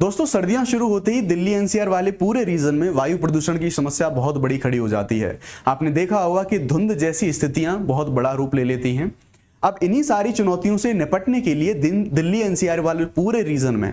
दोस्तों, सर्दियां शुरू होते ही दिल्ली एनसीआर वाले पूरे रीजन में वायु प्रदूषण की समस्या बहुत बड़ी खड़ी हो जाती है। आपने देखा होगा कि धुंध जैसी स्थितियां बहुत बड़ा रूप ले लेती हैं। अब इन्हीं सारी चुनौतियों से निपटने के लिए दिल्ली एनसीआर वाले पूरे रीजन में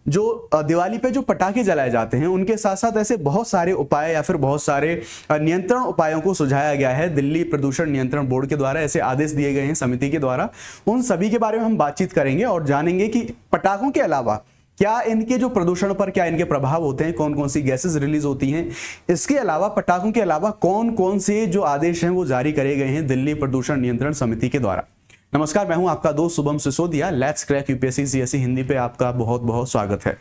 जो दिवाली पे जो पटाखे जलाए जाते हैं उनके साथ साथ ऐसे बहुत सारे उपाय या फिर बहुत सारे नियंत्रण उपायों को सुझाया गया है। दिल्ली प्रदूषण नियंत्रण बोर्ड के द्वारा ऐसे आदेश दिए गए हैं समिति के द्वारा। उन सभी के बारे में हम बातचीत करेंगे और जानेंगे कि पटाखों के अलावा क्या इनके जो प्रदूषण पर क्या इनके प्रभाव होते हैं, कौन कौन सी गैसेस रिलीज होती हैं। इसके अलावा पटाखों के अलावा कौन कौन से जो आदेश हैं वो जारी करे गए हैं दिल्ली प्रदूषण नियंत्रण समिति के द्वारा। नमस्कार, मैं हूं आपका दोस्त Shubham Sisodia. Let's crack UPSC CSE Hindi पे आपका बहुत बहुत स्वागत है।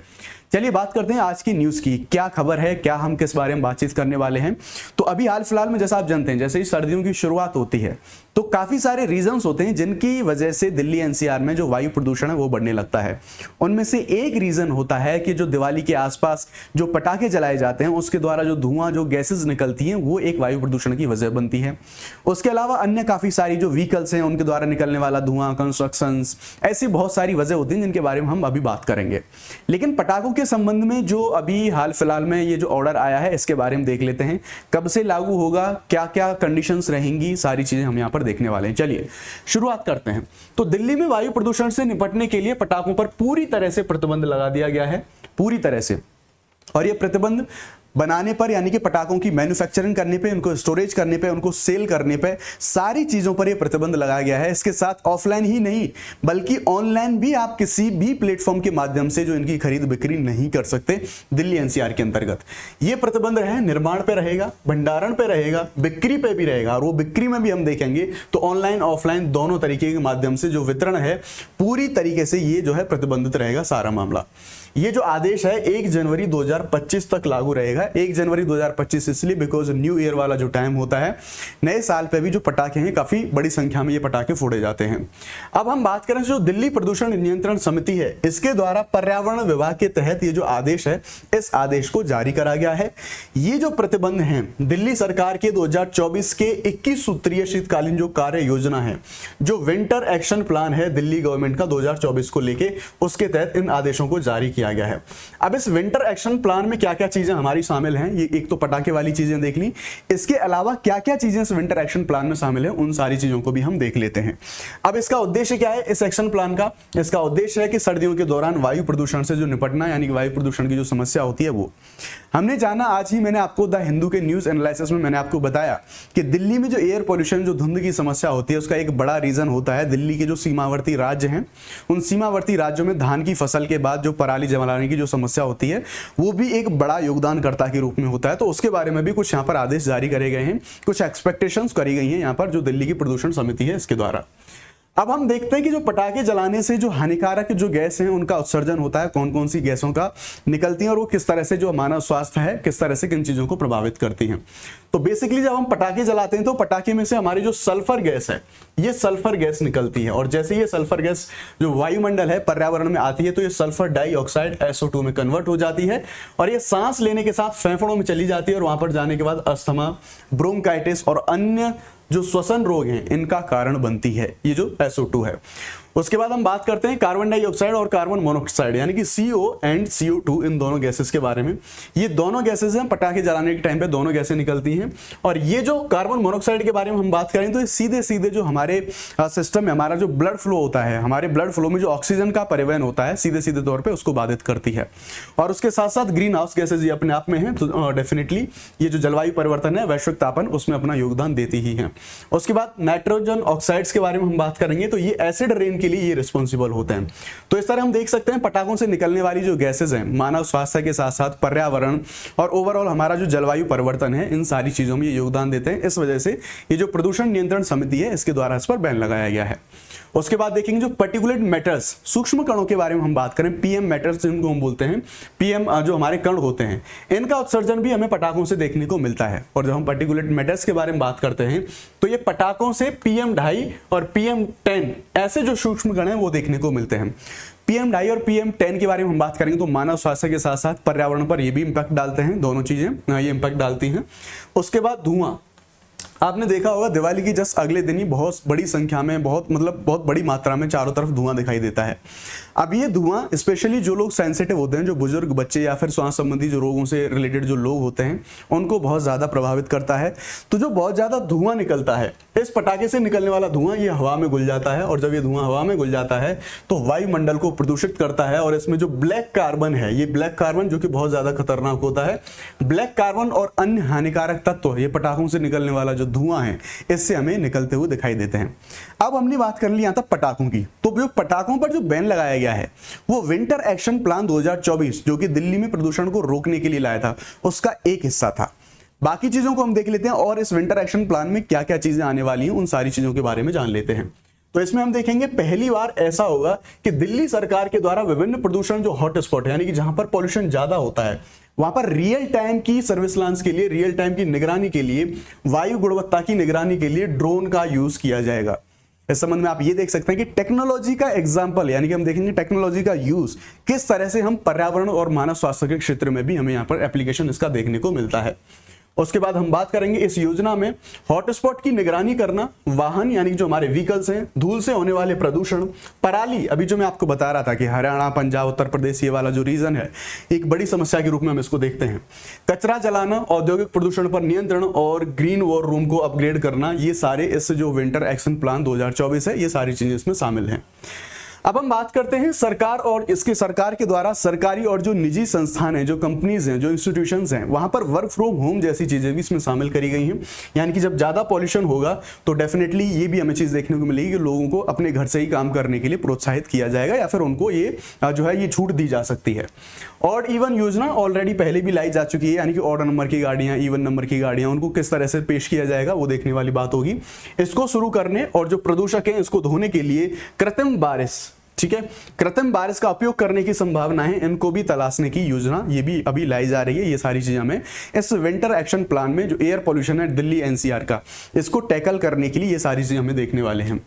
चलिए बात करते हैं आज की न्यूज की। क्या खबर है, क्या हम किस बारे में बातचीत करने वाले हैं। तो अभी हाल फिलहाल में जैसा आप जानते हैं, जैसे ही सर्दियों की शुरुआत होती है तो काफी सारे रीजंस होते हैं जिनकी वजह से दिल्ली एनसीआर में जो वायु प्रदूषण है वो बढ़ने लगता है। उनमें से एक रीजन होता है कि जो दिवाली के आसपास जो पटाखे जलाए जाते हैं उसके द्वारा जो धुआं, जो गैसेज निकलती हैं वो एक वायु प्रदूषण की वजह बनती है। उसके अलावा अन्य काफी सारी जो व्हीकल्स हैं उनके द्वारा निकलने वाला धुआं, कंस्ट्रक्शन, ऐसी बहुत सारी वजह होती हैं जिनके बारे में हम अभी बात करेंगे। लेकिन पटाखों के संबंध में जो अभी हाल फिलहाल में ये जो ऑर्डर आया है इसके बारे में देख लेते हैं। कब से लागू होगा, क्या क्या कंडीशंस रहेंगी, सारी चीजें हम यहाँ पर देखने वाले हैं। चलिए शुरुआत करते हैं। तो दिल्ली में वायु प्रदूषण से निपटने के लिए पटाखों पर पूरी तरह से प्रतिबंध लगा दिया गया है, पूरी तरह से। और ये प्रतिबंध बनाने पर, यानी कि पटाखों की मैन्युफैक्चरिंग करने पे, उनको स्टोरेज करने पे, उनको सेल करने पे, सारी चीजों पर यह प्रतिबंध लगाया गया है। इसके साथ ऑफलाइन ही नहीं बल्कि ऑनलाइन भी आप किसी भी प्लेटफॉर्म के माध्यम से जो इनकी खरीद बिक्री नहीं कर सकते दिल्ली एनसीआर के अंतर्गत। यह प्रतिबंध है, निर्माण पे रहेगा, भंडारण पे रहेगा, बिक्री पे भी रहेगा। और वो बिक्री में भी हम देखेंगे तो ऑनलाइन ऑफलाइन दोनों तरीके के माध्यम से जो वितरण है पूरी तरीके से ये जो है प्रतिबंधित रहेगा सारा मामला। ये जो आदेश है 1 जनवरी 2025 तक लागू रहेगा। 1 जनवरी 2025 इसलिए बिकॉज न्यू ईयर वाला जो टाइम होता है, नए साल पे भी जो पटाखे हैं काफी बड़ी संख्या में ये पटाखे फोड़े जाते हैं। अब हम बात करें जो दिल्ली प्रदूषण नियंत्रण समिति है इसके द्वारा पर्यावरण विभाग के तहत ये जो आदेश है इस आदेश को जारी करा गया है। ये जो प्रतिबंध है दिल्ली सरकार के 2024 के 21 सूत्रीय शीतकालीन जो कार्य योजना है, जो विंटर एक्शन प्लान है दिल्ली गवर्नमेंट का 2024 को लेके, उसके तहत इन आदेशों को जारी किया गया है। अब इस विंटर एक्शन प्लान में क्या क्या चीजें हमारी शामिल हैं, ये एक तो पटाखे वाली चीजें देख ली, इसके अलावा क्या क्या चीजें इस विंटर एक्शन प्लान में शामिल है उन सारी चीजों को भी हम देख लेते हैं। अब इसका उद्देश्य क्या है इस एक्शन प्लान का? इसका उद्देश्य है कि सर्दियों के दौरान वायु प्रदूषण से जो निपटना, यानी कि वायु प्रदूषण की जो समस्या होती है वो हमने जाना। आज ही मैंने आपको द हिंदू के न्यूज एनालिसिस में मैंने आपको बताया कि दिल्ली में जो एयर पोल्यूशन, जो धुंध की समस्या होती है, उसका एक बड़ा रीजन होता है दिल्ली के जो सीमावर्ती राज्य हैं, उन सीमावर्ती राज्यों में धान की फसल के बाद जो पराली जलाने की जो समस्या होती है वो भी एक बड़ा योगदानकर्ता के रूप में होता है। तो उसके बारे में भी कुछ यहाँ पर आदेश जारी करे गए हैं, कुछ एक्सपेक्टेशंस करी गई हैं यहाँ पर जो दिल्ली की प्रदूषण समिति है इसके द्वारा। अब हम देखते हैं कि जो पटाखे जलाने से जो हानिकारक जो गैस हैं उनका उत्सर्जन होता है, कौन कौन सी गैसों का निकलती हैं और वो किस तरह से जो मानव स्वास्थ्य है किस तरह से किन चीजों को प्रभावित करती हैं। तो बेसिकली जब हम पटाखे जलाते हैं तो पटाखे में से हमारी जो सल्फर गैस है ये सल्फर गैस निकलती है। और जैसे ये सल्फर गैस जो वायुमंडल है, पर्यावरण में आती है तो ये सल्फर डाइऑक्साइड SO2 में कन्वर्ट हो जाती है और ये सांस लेने के साथ फेफड़ों में चली जाती है और वहां पर जाने के बाद अस्थमा, ब्रोंकाइटिस और अन्य जो श्वसन रोग हैं इनका कारण बनती है ये जो SO2 है। उसके बाद हम बात करते हैं कार्बन डाइऑक्साइड और कार्बन मोनोऑक्साइड, यानी कि CO एंड CO2, इन दोनों गैसेस के बारे में। ये दोनों गैसेस हैं, पटाखे जलाने के टाइम पे दोनों गैसें निकलती हैं। और ये जो कार्बन मोनोऑक्साइड के बारे में हम बात करें तो ये सीधे सीधे जो हमारे सिस्टम में हमारा जो ब्लड फ्लो होता है, हमारे ब्लड फ्लो में जो ऑक्सीजन का परिवहन होता है सीधे सीधे तौर पर उसको बाधित करती है। और उसके साथ साथ ग्रीन हाउस गैसेज ये अपने आप में है, तो डेफिनेटली ये जो जलवायु परिवर्तन है, वैश्विक तापन, उसमें अपना योगदान देती ही है। उसके बाद नाइट्रोजन ऑक्साइड्स के बारे में हम बात करेंगे तो ये एसिड रेन के लिए ये रिस्पॉन्सिबल होते हैं। तो इस तरह हम देख सकते हैं पटाखों से निकलने वाली जो गैसेज हैं मानव स्वास्थ्य के साथ साथ पर्यावरण और ओवरऑल हमारा जो जलवायु परिवर्तन है इन सारी चीजों में ये योगदान देते हैं। इस वजह से ये जो प्रदूषण नियंत्रण समिति है इसके द्वारा इस पर बैन लगाया गया है। उसके बाद देखेंगे जो पार्टिकुलेट मैटर्स, सूक्ष्म कणों के बारे में हम बात करें, PM मैटर्स जिनको हम बोलते हैं, PM जो हमारे कण होते हैं इनका उत्सर्जन भी हमें पटाखों से देखने को मिलता है। और जब हम पार्टिकुलेट मैटर्स के बारे में बात करते हैं तो ये पटाखों से PM2.5 और PM10 ऐसे जो सूक्ष्म कण हैं वो देखने को मिलते हैं। PM2.5 और PM10 के बारे में हम बात करेंगे तो मानव स्वास्थ्य के साथ साथ पर्यावरण पर ये भी इंपैक्ट डालते हैं, दोनों चीजें ये इंपैक्ट डालती हैं। उसके बाद धुआं, आपने देखा होगा दिवाली की जस्ट अगले दिन ही बहुत बड़ी संख्या में, बहुत बड़ी मात्रा में चारों तरफ धुआं दिखाई देता है। अब ये धुआं स्पेशली जो लोग सेंसिटिव होते हैं, जो बुजुर्ग, बच्चे या फिर श्वास संबंधी जो रोगों से रिलेटेड जो लोग होते हैं, उनको बहुत ज्यादा प्रभावित करता है। तो जो बहुत ज्यादा धुआं निकलता है, इस पटाखे से निकलने वाला धुआं ये हवा में घुल जाता है, और जब ये धुआं हवा में घुल जाता है तो वायुमंडल को प्रदूषित करता है। और इसमें जो ब्लैक कार्बन है, ये ब्लैक कार्बन जो कि बहुत ज्यादा खतरनाक होता है, ब्लैक कार्बन और अन्य हानिकारक तत्व ये पटाखों से निकलने वाला जो धुआं है इससे हमें निकलते हुए दिखाई देते हैं। अब हमने बात कर ली यहां तक पटाखों की। तो जो पटाखों पर जो बैन लगाया गया है वो विंटर एक्शन प्लान 2024 जो कि दिल्ली में प्रदूषण को रोकने के लिए लाया था, उसका एक हिस्सा था। बाकी चीजों को हम देख लेते हैं और इस विंटर एक्शन प्लान में क्या क्या चीजें आने वाली हैं उन सारी चीजों के बारे में जान लेते हैं। तो इसमें हम देखेंगे पहली बार ऐसा होगा कि दिल्ली सरकार के द्वारा विभिन्न प्रदूषण जो हॉटस्पॉट यानी कि जहां पर पॉल्यूशन ज्यादा होता है वहां पर रियल टाइम की सर्विलांस के लिए, रियल टाइम की निगरानी के लिए, वायु गुणवत्ता की निगरानी के लिए ड्रोन का यूज किया जाएगा। इस संबंध में आप ये देख सकते हैं कि टेक्नोलॉजी का एग्जांपल, यानी कि हम देखेंगे टेक्नोलॉजी का यूज किस तरह से हम पर्यावरण और मानव स्वास्थ्य के क्षेत्र में भी हमें यहाँ पर एप्लीकेशन इसका देखने को मिलता है। उसके बाद हम बात करेंगे इस योजना में हॉटस्पॉट की निगरानी करना, वाहन यानी कि जो हमारे व्हीकल्स हैं, धूल से होने वाले प्रदूषण, पराली, अभी जो मैं आपको बता रहा था कि हरियाणा, पंजाब, उत्तर प्रदेश ये वाला जो रीजन है एक बड़ी समस्या के रूप में हम इसको देखते हैं, कचरा जलाना, औद्योगिक प्रदूषण पर नियंत्रण और ग्रीन वॉर रूम को अपग्रेड करना, ये सारे इस जो विंटर एक्शन प्लान 2024 है ये सारी चीजें इसमें शामिल हैं। अब हम बात करते हैं सरकार और इसके सरकार के द्वारा सरकारी और जो निजी संस्थान हैं, जो कंपनीज हैं, जो इंस्टीट्यूशंस हैं, वहां पर वर्क फ्रॉम होम जैसी चीजें भी इसमें शामिल करी गई हैं। यानी कि जब ज्यादा पॉल्यूशन होगा तो डेफिनेटली ये भी हमें चीज देखने को मिलेगी कि लोगों को अपने घर से ही काम करने के लिए प्रोत्साहित किया जाएगा या फिर उनको ये जो है ये छूट दी जा सकती है। ऑड इवन योजना ऑलरेडी पहले भी लाई जा चुकी है, यानी कि ऑड नंबर की गाड़ियां, इवन नंबर की गाड़ियां, उनको किस तरह से पेश किया जाएगा वो देखने वाली बात होगी। इसको शुरू करने और जो प्रदूषक हैं इसको धोने के लिए कृत्रिम बारिश, ठीक है, कृत्रिम बारिश का उपयोग करने की संभावना है, इनको भी तलाशने की योजना ये भी अभी लाई जा रही है। ये सारी चीजें हमें इस विंटर एक्शन प्लान में जो एयर पॉल्यूशन है दिल्ली एनसीआर का, इसको टैकल करने के लिए ये सारी चीजें हमें देखने वाले हैं।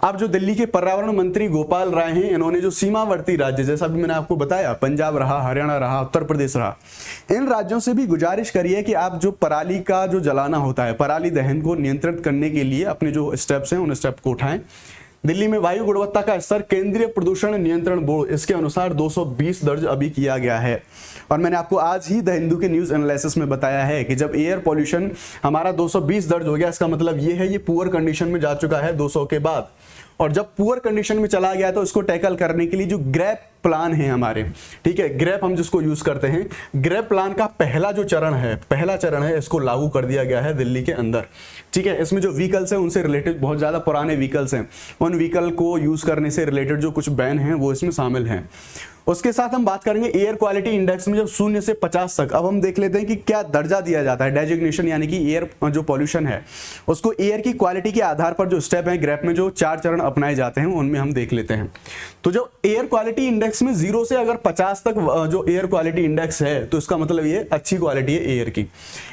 अब जो दिल्ली के पर्यावरण मंत्री गोपाल राय हैं, इन्होंने जो सीमावर्ती राज्य, जैसा भी मैंने आपको बताया, पंजाब रहा, हरियाणा रहा, उत्तर प्रदेश रहा, इन राज्यों से भी गुजारिश करी है कि आप जो पराली का जो जलाना होता है, पराली दहन को नियंत्रित करने के लिए अपने जो स्टेप्स हैं उन स्टेप को उठाएं। दिल्ली में वायु गुणवत्ता का स्तर केंद्रीय प्रदूषण नियंत्रण बोर्ड इसके अनुसार 220 दर्ज अभी किया गया है। और मैंने आपको आज ही द हिंदू के न्यूज एनालिसिस में बताया है कि जब एयर पॉल्यूशन हमारा 220 दर्ज हो गया, इसका मतलब ये है ये पुअर कंडीशन में जा चुका है 200 के बाद। और जब पुअर कंडीशन में चला गया तो इसको टैकल करने के लिए जो ग्रेप प्लान है हमारे, ठीक है, ग्रेप हम जिसको यूज करते हैं, ग्रेप प्लान का पहला चरण है इसको लागू कर दिया गया है दिल्ली के अंदर। ठीक है, इसमें जो व्हीकल्स हैं उनसे रिलेटेड बहुत ज्यादा पुराने व्हीकल्स हैं, उन व्हीकल को यूज करने से रिलेटेड जो कुछ बैन हैं वो इसमें शामिल हैं। उसके साथ हम बात करेंगे एयर क्वालिटी इंडेक्स में जब 0 से 50 तक, अब हम देख लेते हैं कि क्या दर्जा दिया जाता है, डेजिग्नेशन, यानी कि एयर जो पॉल्यूशन है उसको एयर की क्वालिटी के आधार पर जो स्टेप है ग्रेप में जो 4 चरण अपनाए जाते हैं उनमें हम देख लेते हैं। तो जो एयर क्वालिटी इंडेक्स में 0 से अगर 50 तक जो एयर क्वालिटी इंडेक्स है तो इसका मतलब ये अच्छी क्वालिटी है एयर की।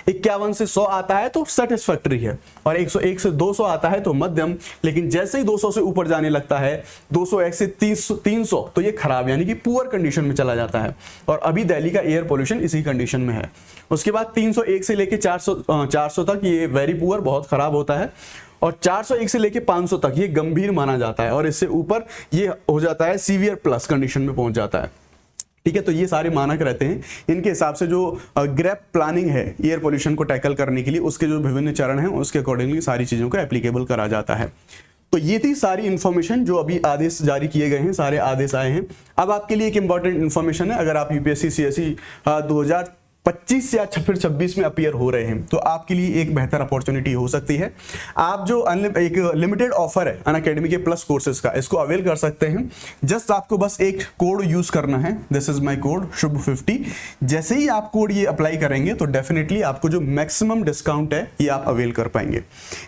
51 से 100 आता है तो सेटिस्फैक्टरी है, और 101 से 200 आता है तो मध्यम। लेकिन जैसे ही 200 से ऊपर जाने लगता है, 201 से 300 तो ये खराब यानी कि पुअर कंडीशन में चला जाता है। और अभी दिल्ली का एयर पोल्यूशन इसी कंडीशन में है। उसके बाद 301 से लेके 400 तक ये वेरी पुअर, बहुत खराब होता है। और 401 से लेके 500 तक ये गंभीर माना जाता है, और इससे ऊपर ये हो जाता है सीवियर प्लस कंडीशन में पहुंच जाता है। ठीक है, तो ये सारे मानक रहते हैं। इनके हिसाब से जो ग्रेप प्लानिंग है एयर पोल्यूशन को टैकल करने के लिए, उसके जो विभिन्न चरण हैं उसके अकॉर्डिंगली सारी चीजों को एप्लीकेबल करा जाता है। तो ये थी सारी इंफॉर्मेशन जो अभी आदेश जारी किए गए हैं, सारे आदेश आए हैं। अब आपके लिए एक इंपॉर्टेंट इंफॉर्मेशन है, अगर आप यूपीएससी सीएससी 2025 या फिर 26 में अपीयर हो रहे हैं तो आपके लिए एक बेहतर अपॉर्चुनिटी हो सकती है। आप जो एक लिमिटेड ऑफर है अनअकैडमी के प्लस कोर्सेज का, इसको अवेल कर सकते हैं। जस्ट आपको बस एक कोड यूज करना है, दिस इज माय कोड शुभ 50। जैसे ही आप कोड ये अप्लाई करेंगे तो डेफिनेटली आपको जो मैक्सिमम डिस्काउंट है ये आप अवेल कर पाएंगे।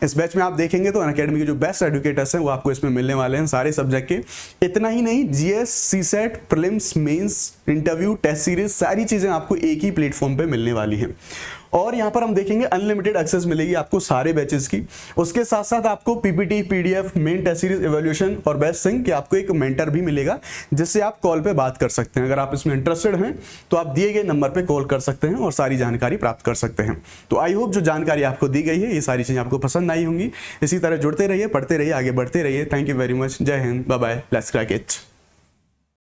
इस बैच में आप देखेंगे तो अनअकैडमी के जो बेस्ट एजुकेटर्स हैं वो आपको इसमें मिलने वाले हैं सारे सब्जेक्ट के। इतना ही नहीं, GS, CSAT, prelims, mains, interview, test series, सारी चीजें आपको एक ही प्लेटफॉर्म पे मिलने वाली हैं। और यहां पर हम देखेंगे अनलिमिटेड एक्सेस मिलेगी आपको सारे बैचेस की। उसके साथ साथ आपको PPT, PDF, main test series, evaluation और बेस्ट थिंग कि आपको एक मेंटर भी मिलेगा जिससे आप कॉल पे बात कर सकते हैं। अगर आप इसमें इंटरेस्टेड हैं तो आप दिए गए नंबर पे कॉल कर सकते हैं और सारी जानकारी प्राप्त कर सकते हैं। तो आई होप जो जानकारी आपको दी गई है ये सारी चीजें आपको पसंद आई होंगी। इसी तरह जुड़ते रहिए, पढ़ते रहिए, आगे बढ़ते रहिए। Thank you very much. जय Hind, bye bye, let's crack it.